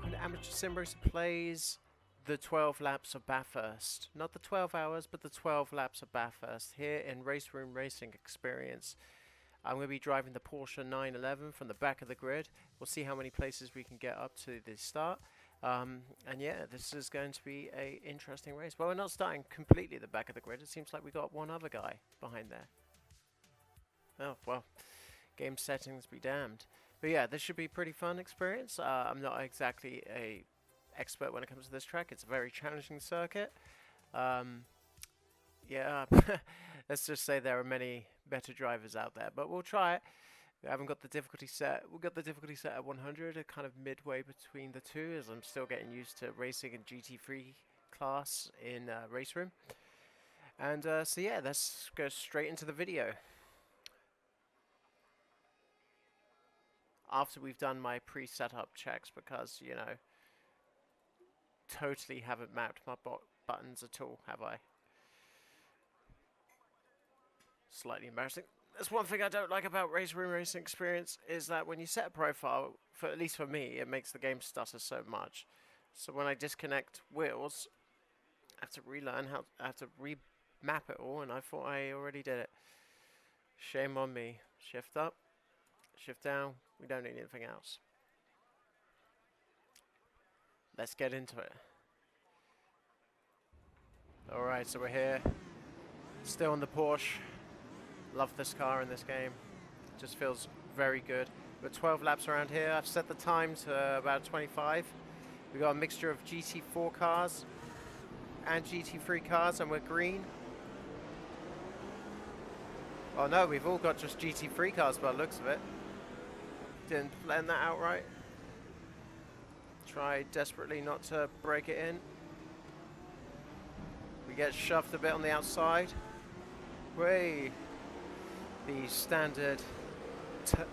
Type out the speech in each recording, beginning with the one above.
welcome to Amateur Sim Racer Plays the 12 laps of Bathurst. Not the 12 hours, but the 12 laps of Bathurst here in RaceRoom Racing Experience. I'm going to be driving the Porsche 911 from the back of the grid. We'll see how many places we can get up to the start. And yeah, this is going to be an interesting race. Well, we're not starting completely at the back of the grid. It seems like we got one other guy behind there. Oh, well, game settings be damned. But yeah, this should be a pretty fun experience. I'm not exactly a expert when it comes to this track. It's a very challenging circuit. Yeah, let's just say there are many better drivers out there, but we'll try it. We haven't got the difficulty set. We've got the difficulty set at 100, kind of midway between the two, as I'm still getting used to racing in GT3 class in RaceRoom. And so yeah, let's go straight into the video. After we've done my pre-setup checks, because, you know, totally haven't mapped my buttons at all, have I? Slightly embarrassing. That's one thing I don't like about RaceRoom Racing Experience, is that when you set a profile, at least for me, it makes the game stutter so much. So when I disconnect wheels, I have to relearn how, I have to remap it all, and I thought I already did it. Shame on me. Shift up, shift down, we don't need anything else. Let's get into it. Alright, so we're here, still on the Porsche. Love this car in this game, just feels very good. We're 12 laps around here. I've set the time to about 25. We've got a mixture of GT4 cars and GT3 cars, and we're green. Oh no, we've all got just GT3 cars by the looks of it. Didn't plan that out right. Try desperately not to break it in. We get shoved a bit on the outside. Way. The standard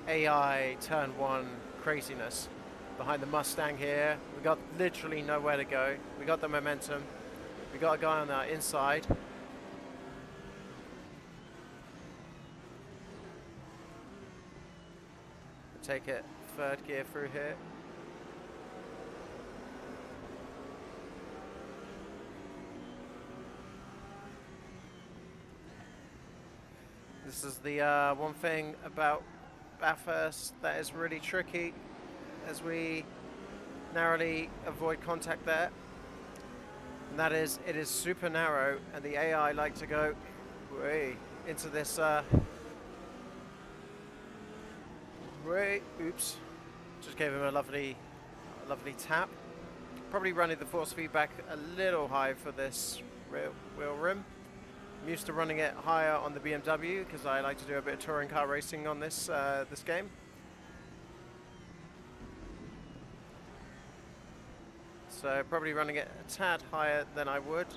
AI turn one craziness behind the Mustang here. We got literally nowhere to go. We got the momentum. We got a guy on our inside. Take it third gear through here. This is the one thing about Bathurst that is really tricky, as we narrowly avoid contact there. And that is, it is super narrow, and the AI like to go way into this oops, just gave him a lovely tap. Probably running the force feedback a little high for this wheel rim. I'm used to running it higher on the BMW because I like to do a bit of touring car racing on this this game. So probably running it a tad higher than I would.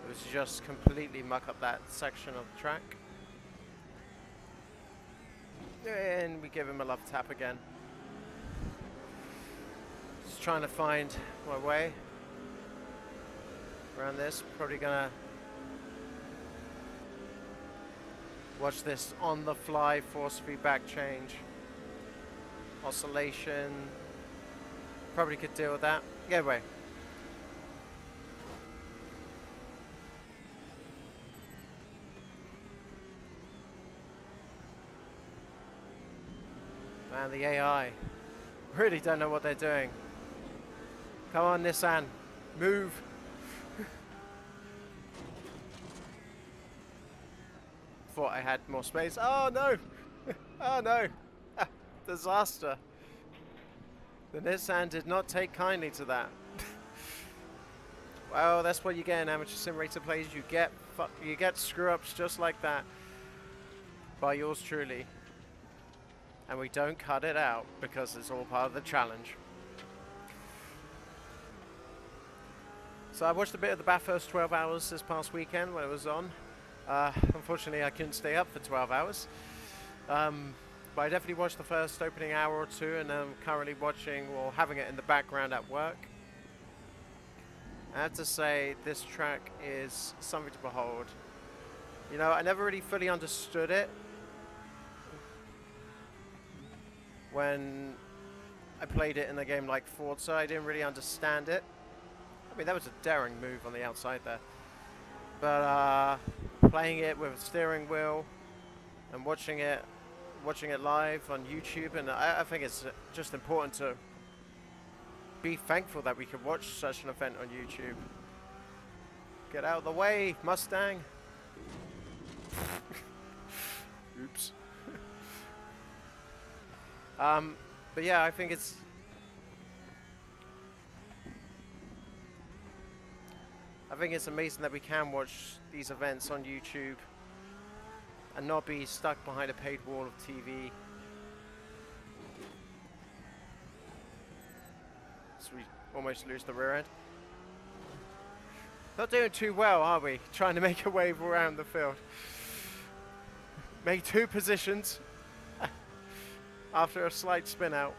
It was just completely muck up that section of the track. And we give him a love tap again. Just trying to find my way around this. Probably gonna watch this on the fly force feedback change. Oscillation. Probably could deal with that. Get away. Man, the AI really don't know what they're doing. Come on, Nissan, move. Thought I had more space. Oh no! Oh no! Disaster. The Nissan did not take kindly to that. Well, that's what you get in amateur sim racer plays. You get screw-ups just like that by yours truly. And we don't cut it out because it's all part of the challenge. So I watched a bit of the Bathurst 12 hours this past weekend when it was on. Unfortunately, I couldn't stay up for 12 hours. But I definitely watched the first opening hour or two, and I'm currently watching or having it in the background at work. I have to say, this track is something to behold. You know, I never really fully understood it when I played it in a game like Forza. I didn't really understand it. I mean, that was a daring move on the outside there. But playing it with a steering wheel and watching it live on YouTube, and I think it's just important to be thankful that we could watch such an event on YouTube. Get out of the way, Mustang. Oops. But yeah, I think it's amazing that we can watch these events on YouTube and not be stuck behind a paid wall of TV. So we almost lose the rear end. Not doing too well, are we? Trying to make a wave around the field. Make 2 positions after a slight spin out.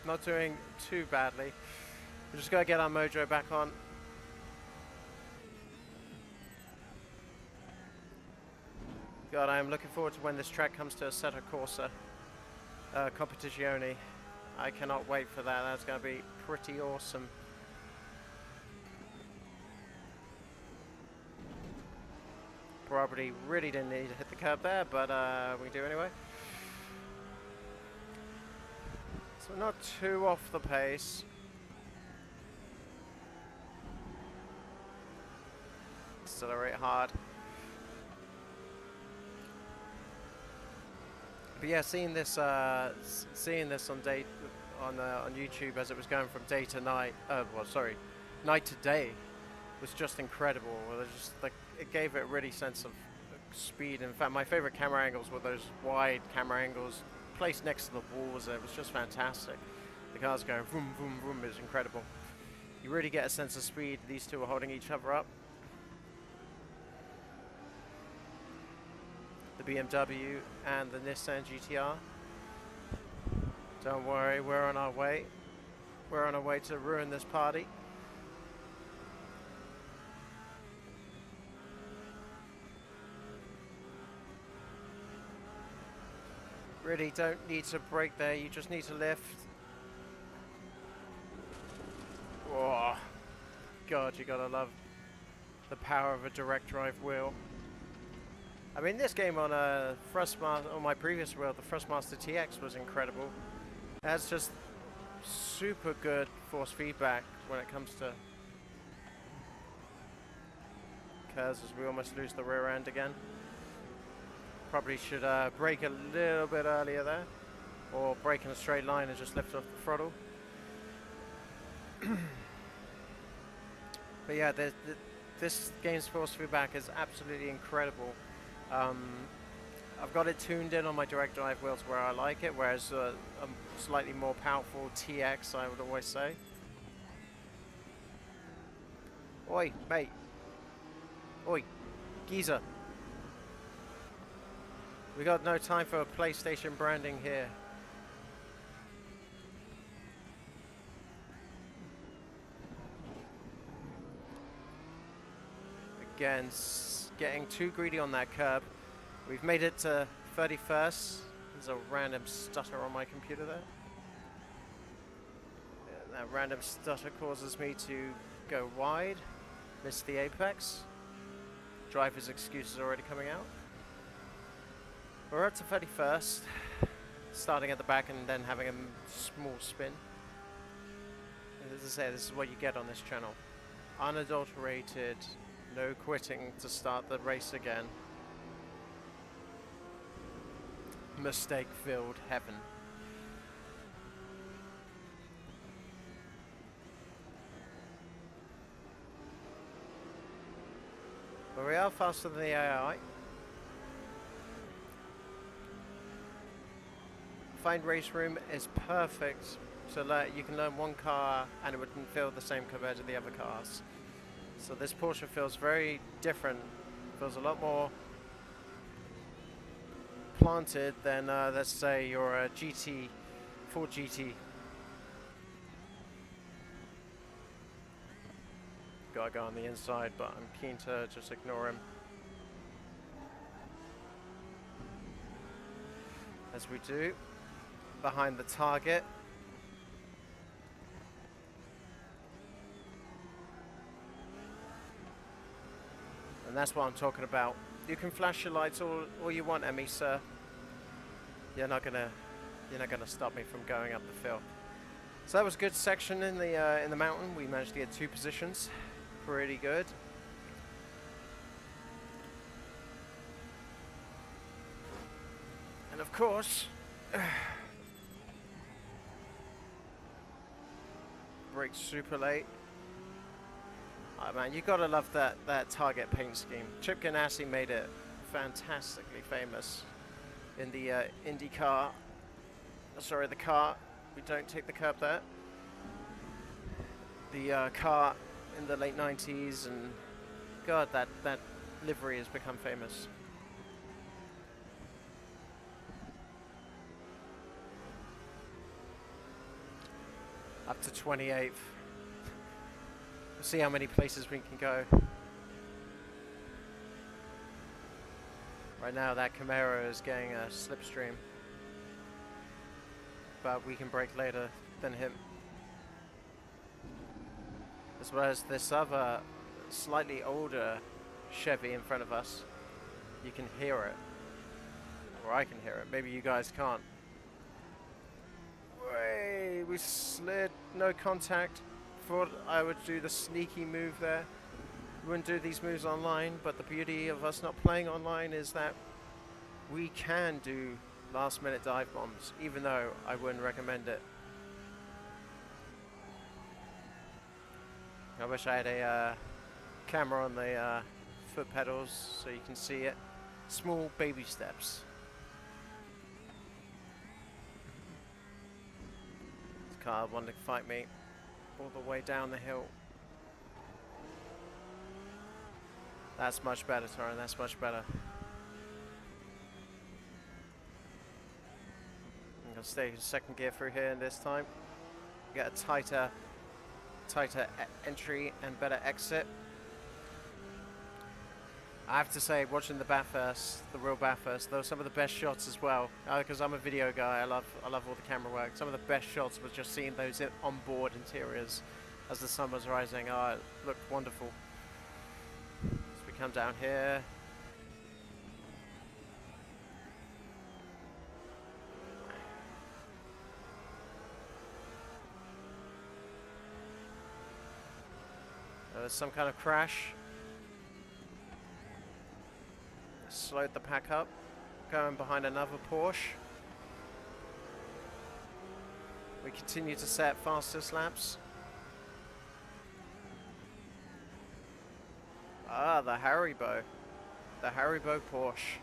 Not doing too badly. We're just going to get our mojo back on. God, I am looking forward to when this track comes to Assetto Corsa Competizione. I cannot wait for that. That's going to be pretty awesome. Probably really didn't need to hit the curb there, but we do anyway. So not too off the pace. Accelerate hard. But yeah, seeing this on YouTube as it was going from day to night, night to day, was just incredible. It was just like, it gave it a really sense of speed. In fact, my favorite camera angles were those wide camera angles placed next to the walls. It was just fantastic. The cars going vroom, vroom, vroom. It was incredible. You really get a sense of speed. These two are holding each other up. The BMW and the Nissan GTR. Don't worry, we're on our way. We're on our way to ruin this party. Really don't need to brake there, you just need to lift. Oh, God, you gotta love the power of a direct drive wheel. I mean, this game on on my previous wheel, the Thrustmaster TX was incredible. It has just super good force feedback when it comes to curves, as we almost lose the rear end again. Probably should brake a little bit earlier there, or brake in a straight line and just lift off the throttle. But yeah, this game's force feedback is absolutely incredible. I've got it tuned in on my direct drive wheels where I like it, whereas a slightly more powerful TX, I would always say. Oi, mate. Oi, geezer. We got no time for PlayStation branding here. Again, getting too greedy on that curb. We've made it to 31st. There's a random stutter on my computer there. Yeah, that random stutter causes me to go wide, miss the apex. Driver's excuses are already coming out. We're up to 31st, starting at the back and then having a small spin. As I say, this is what you get on this channel. Unadulterated, no quitting to start the race again. Mistake-filled heaven. But we are faster than the AI. Find RaceRoom is perfect, so that you can learn one car and it wouldn't feel the same compared to the other cars. So this Porsche feels very different, feels a lot more planted than let's say your GT, Ford GT. Gotta go on the inside, but I'm keen to just ignore him. as we do, behind the target. And that's what I'm talking about. You can flash your lights all you want at me, sir. You're not gonna stop me from going up the field. So that was a good section in the mountain. We managed to get 2 positions, pretty good. And of course, braked super late. Oh man, you gotta love that target paint scheme. Chip Ganassi made it fantastically famous in the IndyCar. Sorry, the car. We don't take the curb there. The car in the late 90s, and God, that livery has become famous. Up to 28th. We'll see how many places we can go. Right now that Camaro is getting a slipstream, but we can brake later than him. As well as this other slightly older Chevy in front of us. You can hear it, or I can hear it. Maybe you guys can't. Way, we slid, no contact. Thought I would do the sneaky move there. Wouldn't do these moves online, but the beauty of us not playing online is that we can do last minute dive bombs, even though I wouldn't recommend it. I wish I had a camera on the foot pedals so you can see it. Small baby steps. This car wanted to fight me all the way down the hill. That's much better, Torrin, that's much better. I'm gonna stay in second gear through here this time. Get a tighter entry and better exit. I have to say, watching the Bathurst, the real Bathurst, those were some of the best shots as well. Because I'm a video guy, I love all the camera work. Some of the best shots was just seeing those onboard interiors as the sun was rising. Oh, it looked wonderful. So we come down here. There was some kind of crash. Slowed the pack up, going behind another Porsche. We continue to set fastest laps. Ah, the Haribo Porsche.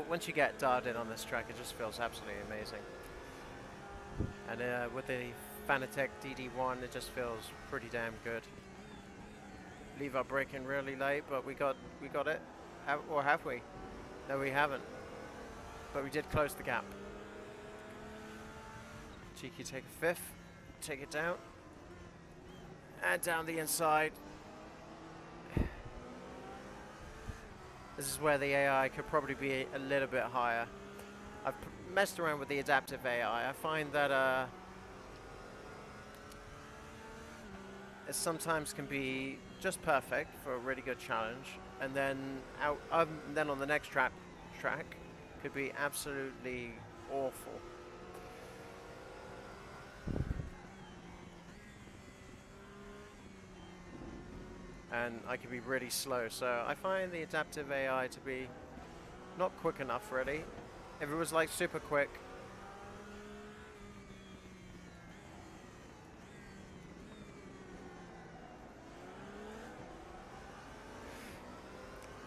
Once you get dialed in on this track, it just feels absolutely amazing. And with the Fanatic DD1, it just feels pretty damn good. Leave our braking really late, but we got it. Or have we? No, we haven't. But we did close the gap. Cheeky take a fifth, take it down, and down the inside. This is where the AI could probably be a little bit higher. I've messed around with the adaptive AI. I find that it sometimes can be just perfect for a really good challenge, and then then on the next track could be absolutely awful. And I could be really slow, so I find the adaptive AI to be not quick enough really. If it was like super quick,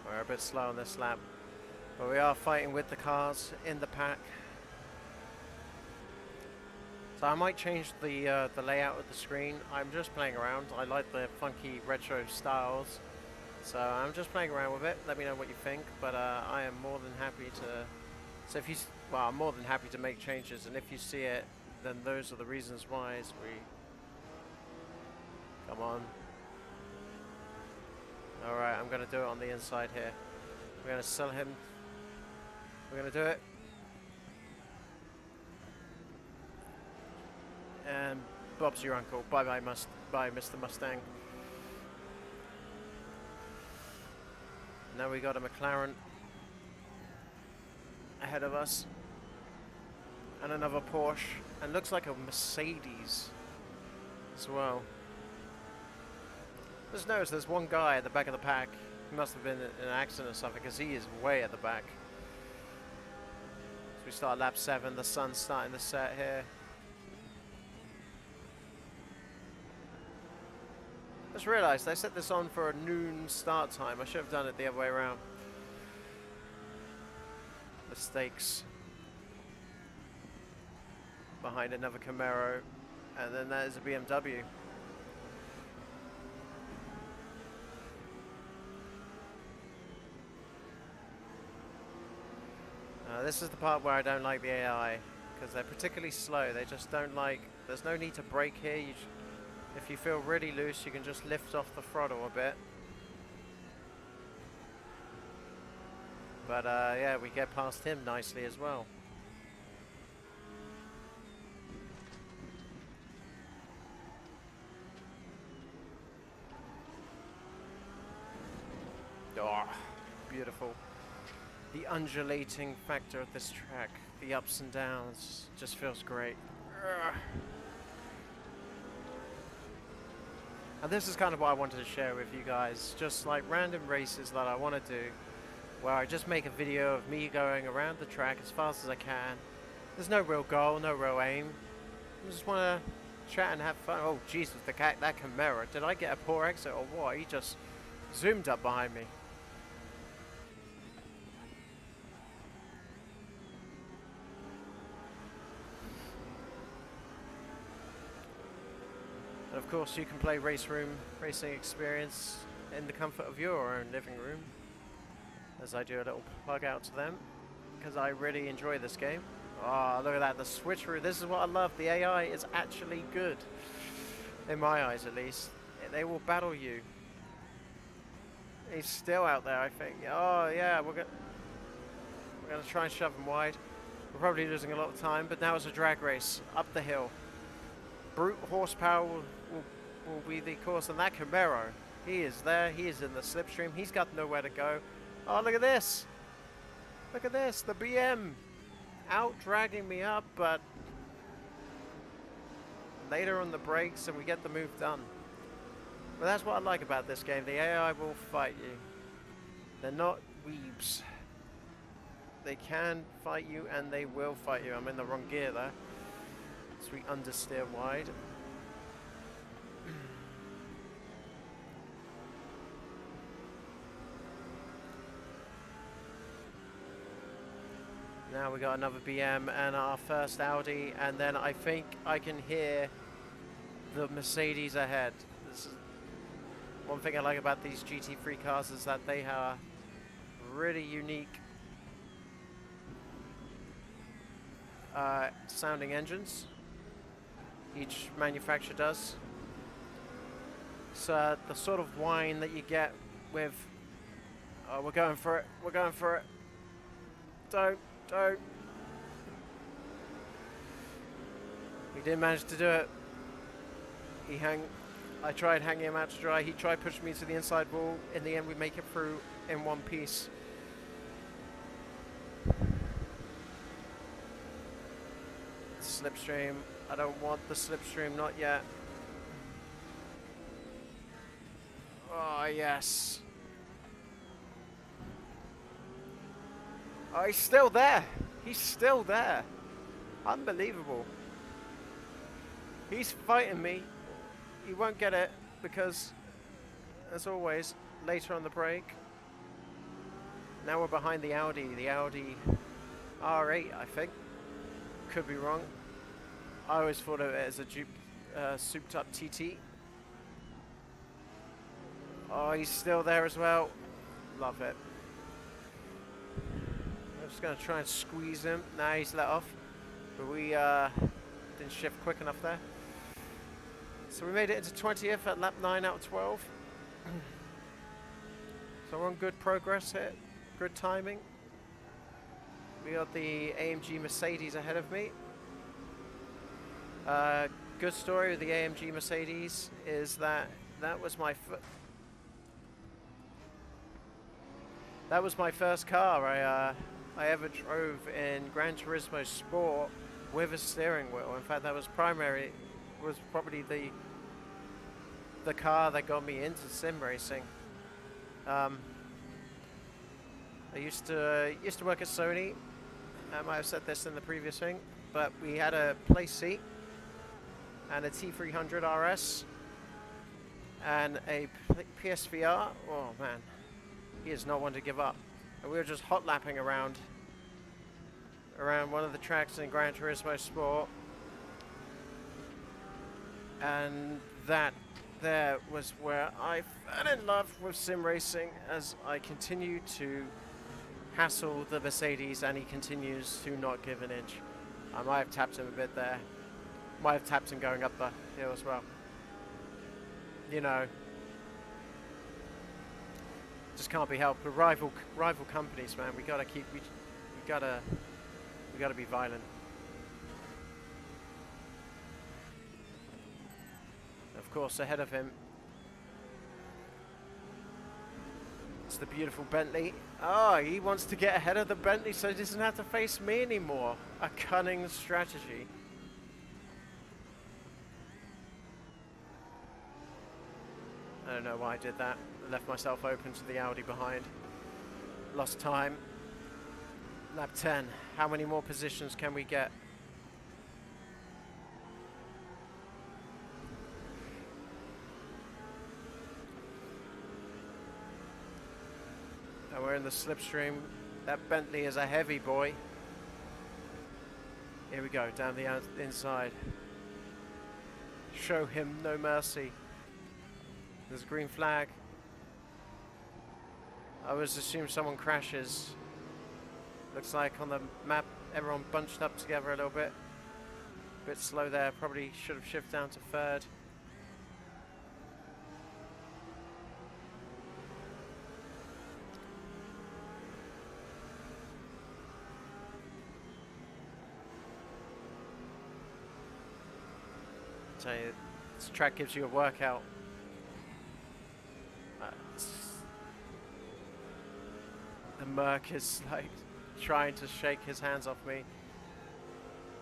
we're a bit slow on this lap, but we are fighting with the cars in the pack. So I might change the layout of the screen. I'm just playing around. I like the funky retro styles, so I'm just playing around with it. Let me know what you think, but I am more than happy to. So if you, well, I'm more than happy to make changes, and if you see it, then those are the reasons why. As we come on. Alright, I'm going to do it on the inside here. We're going to sell him. We're going to do it. And Bob's your uncle. Bye-bye, bye, Mr. Mustang. Now we got a McLaren ahead of us. And another Porsche. And looks like a Mercedes as well. Just notice there's one guy at the back of the pack. He must have been in an accident or something, because he is way at the back. So we start lap 7. The sun's starting to set here. Just realised I set this on for a noon start time. I should have done it the other way around. Mistakes. Behind another Camaro, and then that is a BMW. This is the part where I don't like the AI, because they're particularly slow. They just don't like, there's no need to brake here. If you feel really loose, you can just lift off the throttle a bit. But yeah, we get past him nicely as well. Oh, beautiful. The undulating factor of this track, the ups and downs, just feels great. Ugh. And this is kind of what I wanted to share with you guys, just like random races that I want to do, where I just make a video of me going around the track as fast as I can. There's no real goal, no real aim. I just want to chat and have fun. Oh Jesus, that Camaro, did I get a poor exit or what? He just zoomed up behind me. And of course you can play RaceRoom racing experience in the comfort of your own living room, as I do a little plug out to them, because I really enjoy this game. Oh, look at that, the switcheroo. This is what I love. The AI is actually good, in my eyes at least. They will battle you. He's still out there, I think. Oh yeah, we're gonna try and shove him wide. We're probably losing a lot of time, but now it's a drag race up the hill. Brute horsepower will be the course, and that Camaro, he is there, he is in the slipstream, he's got nowhere to go. Oh, look at this! Look at this, the BM out dragging me up, but later on the brakes and we get the move done. But that's what I like about this game, the AI will fight you. They're not weebs. They can fight you and they will fight you. I'm in the wrong gear there. So we understeer wide. Now we got another BM and our first Audi, and then I think I can hear the Mercedes ahead. This is one thing I like about these GT3 cars, is that they are really unique sounding engines. Each manufacturer does. So the sort of whine that you get with, oh, we're going for it, we're going for it. Don't. He didn't manage to do it. I tried hanging him out to dry. He tried pushing me to the inside wall. In the end, we make it through in one piece. Slipstream. I don't want the slipstream, not yet. Oh, yes. Oh, he's still there. He's still there. Unbelievable. He's fighting me. He won't get it because, as always, later on the break. Now we're behind the Audi R8, I think. Could be wrong. I always thought of it as a souped up TT. Oh, he's still there as well. Love it. I'm just going to try and squeeze him. Now he's let off. But we didn't shift quick enough there. So we made it into 20th at lap 9 out of 12. So we're on good progress here, good timing. We got the AMG Mercedes ahead of me. Good story with the AMG Mercedes is that was my first car I ever drove in Gran Turismo Sport with a steering wheel. In fact, that was probably the car that got me into sim racing. I used to work at Sony. I might have said this in the previous thing, but we had a place seat and a T300 RS and a PSVR. Oh man, he is not one to give up. And we were just hot lapping around one of the tracks in Gran Turismo Sport, and that there was where I fell in love with sim racing as I continue to hassle the Mercedes and he continues to not give an inch. I might have tapped him a bit there. Might have tapped him going up the hill as well. You know, just can't be helped. But rival companies, man. We gotta be violent. Of course, ahead of him, it's the beautiful Bentley. Oh, he wants to get ahead of the Bentley so he doesn't have to face me anymore. A cunning strategy. I don't know why I did that. I left myself open to the Audi behind. Lost time. Lap 10. How many more positions can we get? And we're in the slipstream. That Bentley is a heavy boy. Here we go, down the inside. Show him no mercy. There's a green flag. I always assume someone crashes. Looks like on the map everyone bunched up together a little bit. Bit slow there, probably should have shifted down to third. Tell you, this track gives you a workout. The Merc is like trying to shake his hands off me.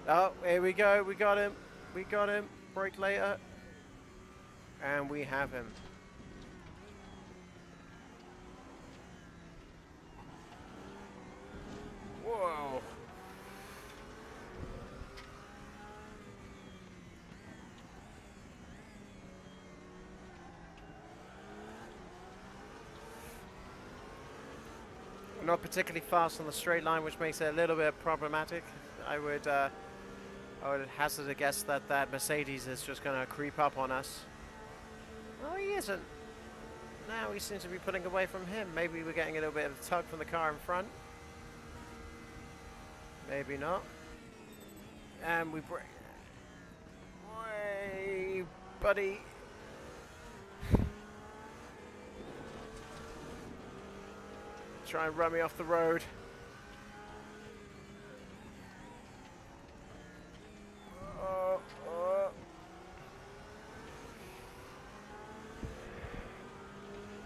Oh, here we go. We got him. We got him. Brake later. And we have him. Whoa. Not particularly fast on the straight line, which makes it a little bit problematic. I would hazard a guess that that Mercedes is just going to creep up on us. Oh, he isn't. Now he seems to be pulling away from him. Maybe we're getting a little bit of a tug from the car in front. Maybe not. And we break. Way, buddy. Try and run me off the road.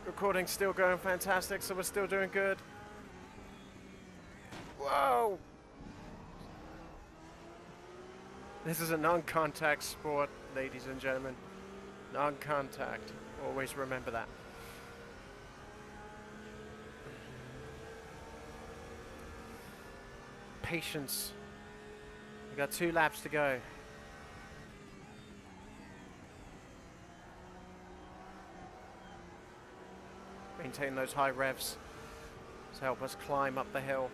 Recording's still going fantastic, so we're still doing good. Whoa! This is a non-contact sport, ladies and gentlemen. Non-contact. Always remember that. Patience. We've got 2 laps to go. Maintain those high revs to help us climb up the hill.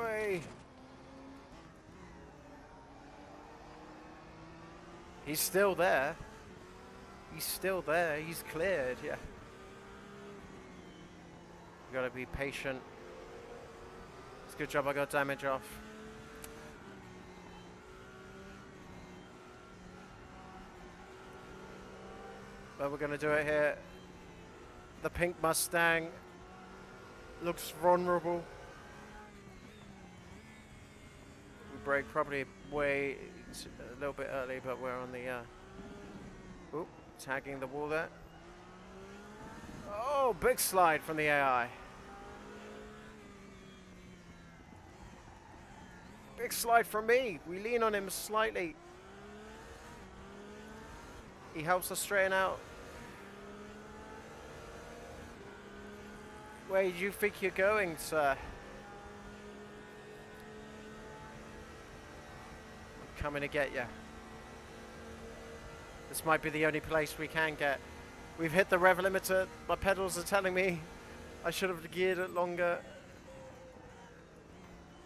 Way. He's still there. He's still there. He's cleared, yeah. You gotta be patient. It's a good job I got damage off. But we're gonna do it here. The pink Mustang looks vulnerable. We brake probably way a little bit early, but we're on the oop, tagging the wall there. Oh, big slide from the AI. Big slide from me. We lean on him slightly. He helps us straighten out. Where do you think you're going, sir? I'm coming to get you. This might be the only place we can get. We've hit the rev limiter. My pedals are telling me I should have geared it longer.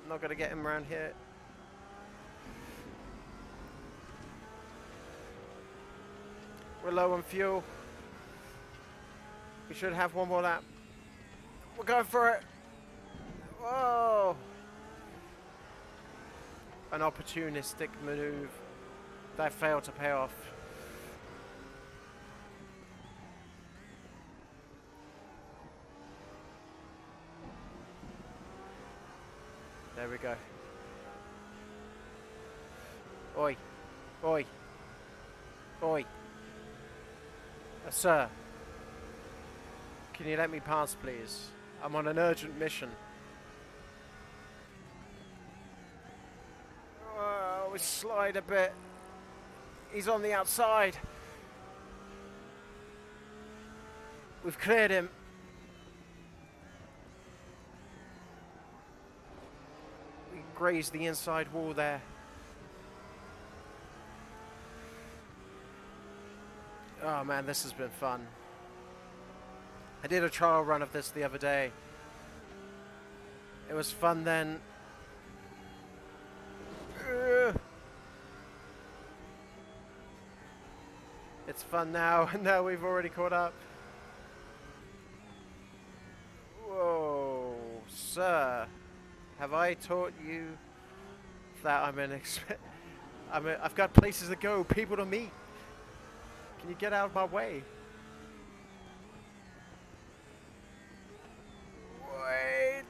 I'm not going to get him around here. We're low on fuel. We should have one more lap. We're going for it. Whoa. An opportunistic maneuver that failed to pay off. There we go. Oi. Oi. Oi. Sir. Can you let me pass, please? I'm on an urgent mission. Oh, we slide a bit. He's on the outside. We've cleared him. We grazed the inside wall there. Oh man, this has been fun. I did a trial run of this the other day. It was fun then. It's fun now, and now we've already caught up. Whoa, sir. Have I taught you that I've got places to go, people to meet. Can you get out of my way? Wait.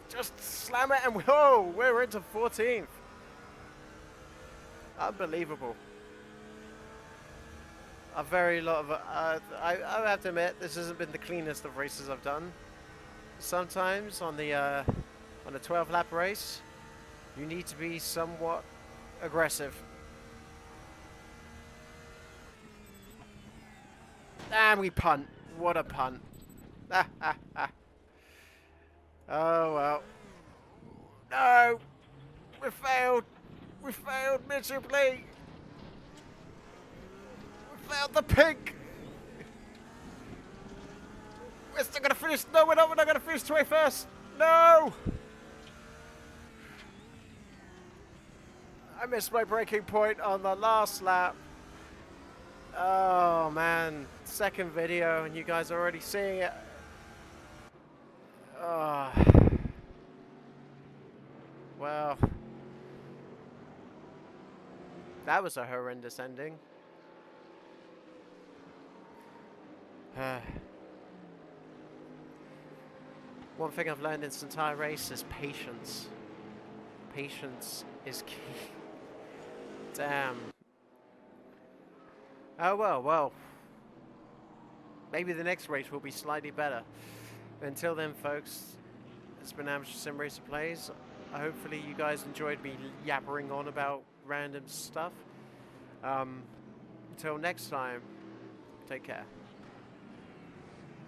Just slam it and whoa, we're into 14th. Unbelievable. I have to admit, this hasn't been the cleanest of races I've done. Sometimes on a 12-lap race, you need to be somewhat aggressive. And we punt. What a punt. Oh well. No! We failed! We failed miserably! We failed the pink! We're still gonna finish. No, we're not gonna finish 21st! No! I missed my braking point on the last lap. Oh man, second video and you guys are already seeing it. Oh. Well, that was a horrendous ending. One thing I've learned in this entire race is patience. Patience is key. Damn. Oh well. Maybe the next race will be slightly better. Until then, folks, it's been Amateur Sim Racer Plays. Hopefully you guys enjoyed me yappering on about random stuff. Until next time, take care.